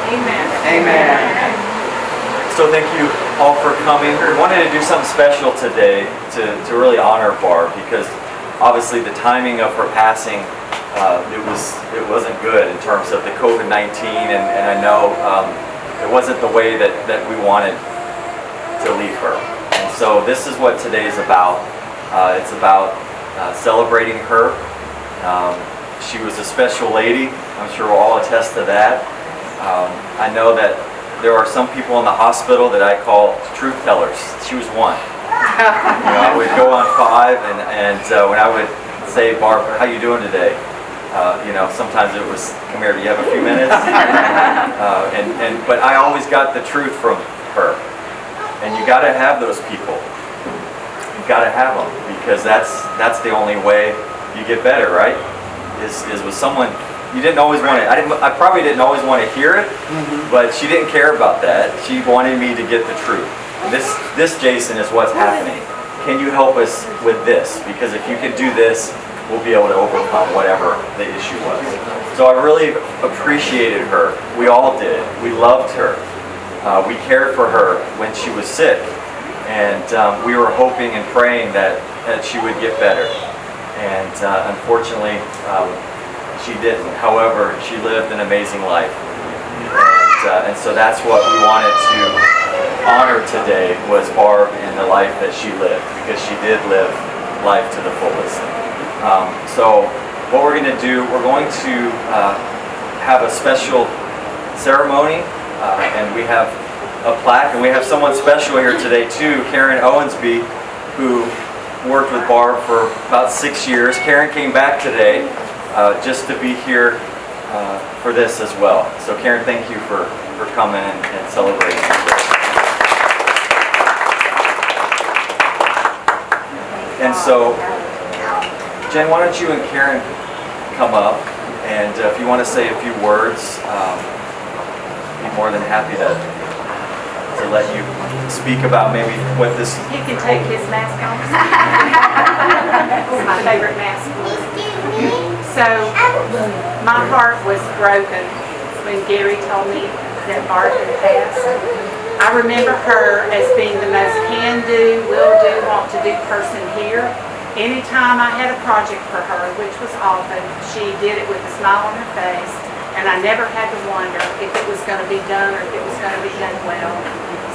Amen. Amen. So thank you all for coming. We wanted to do something special today to really honor Barb, because obviously the timing of her passing, it wasn't good in terms of the COVID-19, and I know it wasn't the way that we wanted to leave her. And so this is what today is about. It's about celebrating her. She was a special lady. I'm sure we'll all attest to that. I know that there are some people in the hospital that I call truth tellers. She was one. I would go on 5, and when I would say, Barb, how you doing today? Sometimes it was, come here, do you have a few minutes? But I always got the truth from her. And you got to have those people. You got to have them, because that's the only way you get better, right? Is with someone you didn't always want to. I probably didn't always want to hear it, but she didn't care about that. She wanted me to get the truth. And this, Jason, is what's happening. Can you help us with this? Because if you can do this, we'll be able to overcome whatever the issue was. So I really appreciated her. We all did. We loved her. We cared for her when she was sick, and we were hoping and praying that she would get better. And unfortunately, she didn't. However, she lived an amazing life. And so that's what we wanted to honor today, was Barb and the life that she lived, because she did live life to the fullest. So what we're going to do, we're going to have a special ceremony, and we have a plaque, and we have someone special here today too, Karen Owensby, who worked with Barb for about 6 years. Karen came back today just to be here for this as well. So Karen, thank you for coming and celebrating. And so, Jen, why don't you and Karen come up, and if you want to say a few words, I'd be more than happy to let you speak about maybe what this... He can take his mask off. It's my favorite mask. So, my heart was broken when Gary told me that Barb had passed. I remember her as being the most can-do, will-do, want-to-do person here. Anytime I had a project for her, which was often, she did it with a smile on her face, and I never had to wonder if it was going to be done or if it was going to be done well.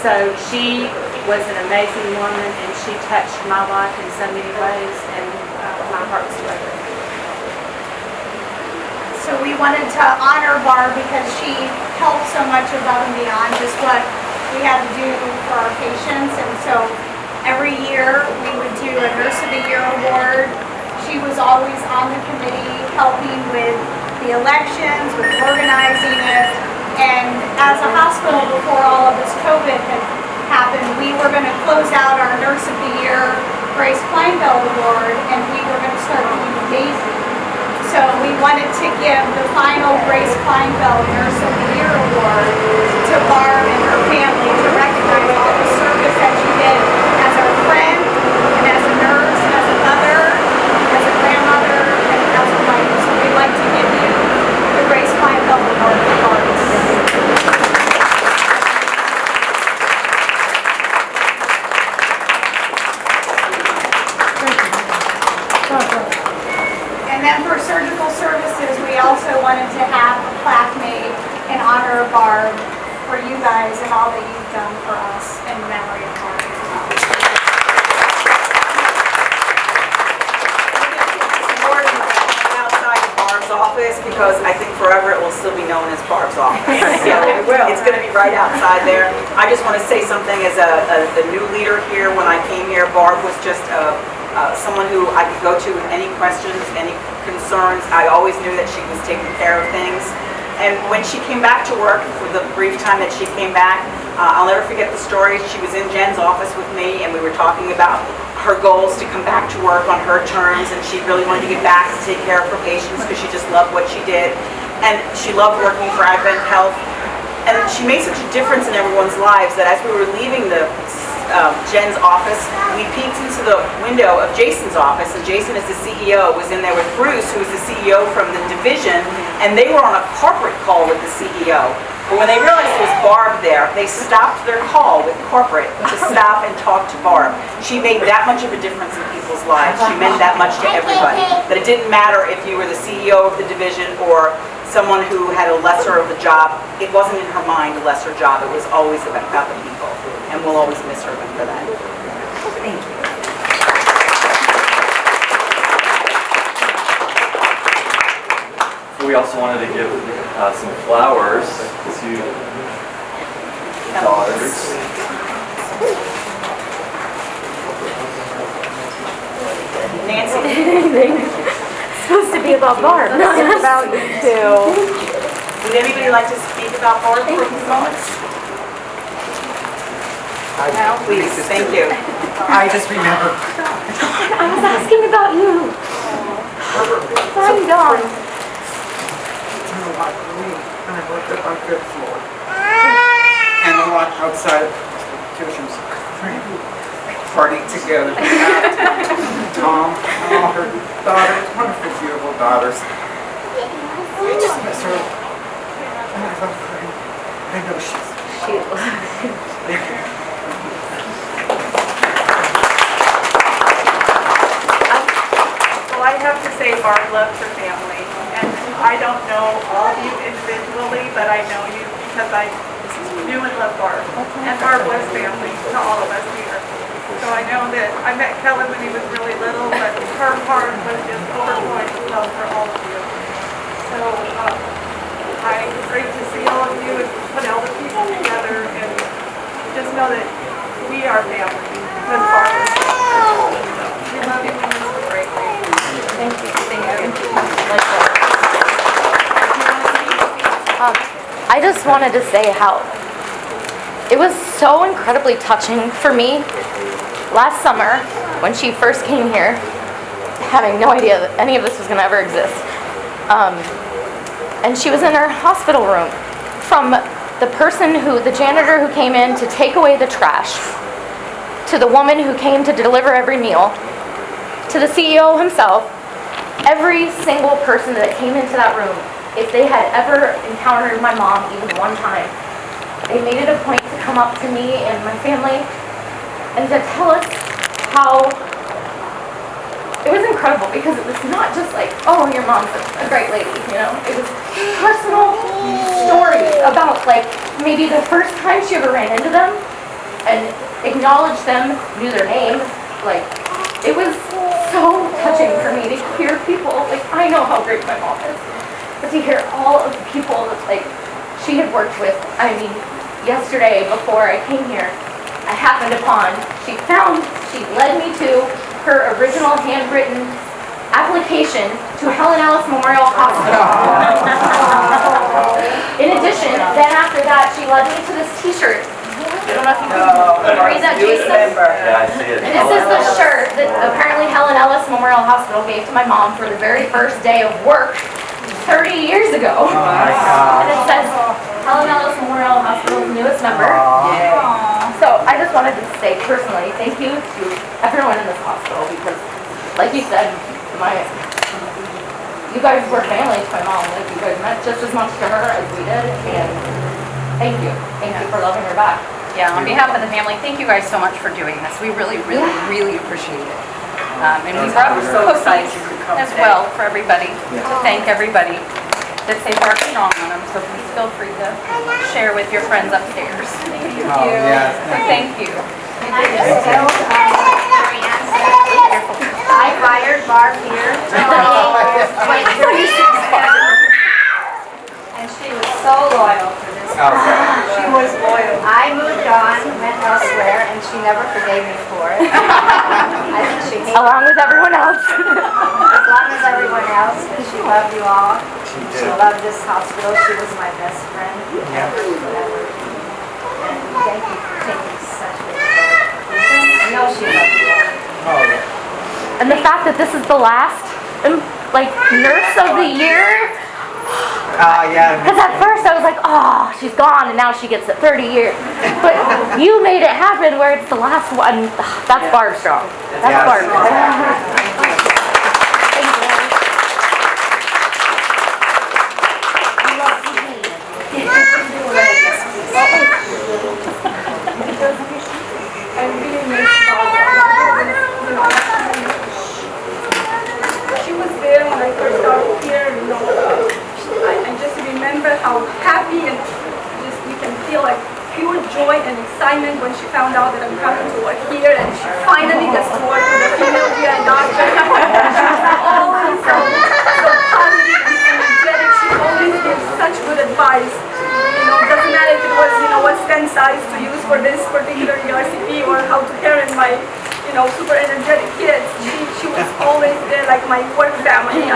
So she was an amazing woman, and she touched my life in so many ways, and my heart was broken. So we wanted to honor Barb because she helped so much above and beyond just what we had to do for our patients. And so every year we would do a Nurse of the Year award. She was always on the committee helping with the elections, with organizing it. And as a hospital, before all of this COVID had happened, we were going to close out our Nurse of the Year Grace Kleinfeld Award, and we were going to start doing Daisy. So we wanted to give the final Grace Kleinfeld Nurse of the Year Award to Barb and her family to recognize all the service that she did as our friend, and as a nurse, and as a mother, as a grandmother, and as a wife. So we'd like to give you the Grace Kleinfeld Award for Barb today. And then for surgical services, we also wanted to have a plaque made in honor of Barb for you guys and all that you've done for us in memory of Barb as well. Outside of Barb's office, because I think forever it will still be known as Barb's office. So it's going to be right outside there. I just want to say something as a new leader here. When I came here, Barb was just someone who I could go to with any questions, any concerns. I always knew that she was taking care of things. And when she came back to work, for the brief time that she came back, I'll never forget the story. She was in Jen's office with me, and we were talking about her goals to come back to work on her terms, and she really wanted to get back to take care of her patients because she just loved what she did. And she loved working for Advent Health. And she made such a difference in everyone's lives that as we were leaving Jen's office, we peeked into the window of Jason's office, and Jason, as the CEO, was in there with Bruce, who was the CEO from the division, and they were on a corporate call with the CEO. But when they realized there was Barb there, they stopped their call with corporate to stop and talk to Barb. She made that much of a difference in people's lives. She meant that much to everybody. That it didn't matter if you were the CEO of the division or someone who had a lesser of a job. It wasn't in her mind a lesser job. It was always about the people. And we'll always miss her for that. Thank you. We also wanted to give some flowers to daughters. Nancy. It's supposed to be about Barb. No, it's about you too. Would anybody like to speak about Barb for a few moments? No, please. Thank you. I just remember. I was asking about you. I'm Dawn. And I worked up on fifth floor. And a lot outside of Kitchen's party together. Tom and all her daughters, wonderful, beautiful daughters. I just miss her. And I love her. I know she's. Thank you. Well, I have to say Barb loves her family, and I don't know all of you individually, but I know you because I knew and loved Barb, and Barb was family to all of us here. So I know that I met Kellen when he was really little, but her heart was just overflowing with love for all of you. So it's great to see all of you and put all the people together, and just know that we are family because Barb is family. So we love you and this is great. Thank you. I just wanted to say how it was so incredibly touching for me last summer when she first came here, having no idea that any of this was going to ever exist. And she was in her hospital room. From the janitor who came in to take away the trash, to the woman who came to deliver every meal, to the CEO himself, every single person that came into that room, if they had ever encountered my mom even one time, they made it a point to come up to me and my family and to tell us how it was incredible, because it was not just like, oh, your mom's a great lady, you know. It was personal stories about like maybe the first time she ever ran into them and acknowledged them, knew their name. Like, it was so touching for me to hear people, like, I know how great my mom is, but to hear all of the people that, like, she had worked with. I mean, yesterday before I came here, I happened upon, she led me to her original handwritten application to Helen Ellis Memorial Hospital. In addition, then after that, she led me to this t-shirt. I don't know if you can read that, Jason. Yeah, I see it. This is the shirt that apparently Helen Ellis Memorial Hospital gave to my mom for the very first day of work 30 years ago. Oh my God. And it says Helen Ellis Memorial Hospital's newest member. So I just wanted to say personally, thank you to everyone in this hospital, because like you said, you guys were family to my mom. Like, you guys meant just as much to her as we did, and thank you. Thank you for loving her back. Yeah, on behalf of the family, thank you guys so much for doing this. We really, really, really appreciate it. And we brought so excited cookies you could come as today. well for everybody, to thank everybody that say Barb strong on them. So please feel free to share with your friends upstairs. Thank you. Oh, yes. Thank you. And I just told I fired Barb here 26 ago, and she was so loyal to this. She was loyal. I moved on, went elsewhere, and she never forgave me for it. I think she hated Along with everyone else. as long as everyone else, and she loved you all. She loved this hospital. She was my best friend ever. And thank you for taking such good care. I know she loved you all. Oh, yeah. And the fact that this is the last, like, nurse of the year. Yeah. Because at first I was like, oh, she's gone, and now she gets it 30 years. But you made it happen where it's the last one. That's Barb strong. That's Yes. Barb. Thank you. how happy and just you can feel like pure joy and excitement when she found out that I'm coming to work here, and she finally gets to work with a female GI doctor. She's always so positive and energetic. She always gives such good advice. Doesn't matter if it was, what stent size to use for this particular ERCP or how to parent my, super energetic kids. She was always there like my work family.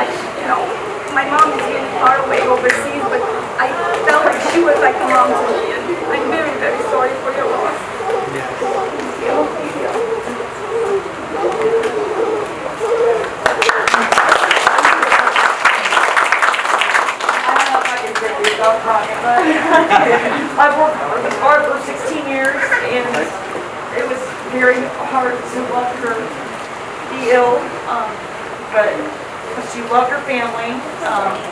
My mom is really far away overseas, but I felt like she was like a mom to me, and I'm very, very sorry for your loss. I've worked hard for 16 years, and it was very hard to watch her be ill, but she loved her family,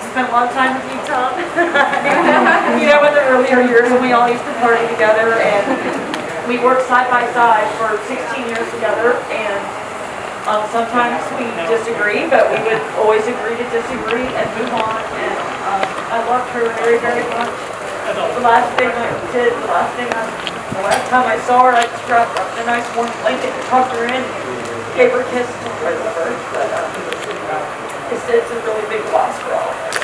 spent a lot of time with you, Tom. In the earlier years when we all used to party together, and we worked side by side for 16 years together, and sometimes we disagree, but we would always agree to disagree and move on, and I loved her very, very much. The last time I saw her, I just grabbed a nice warm blanket and tucked her in, gave her a kiss and right over. But it's a really big loss for all of us.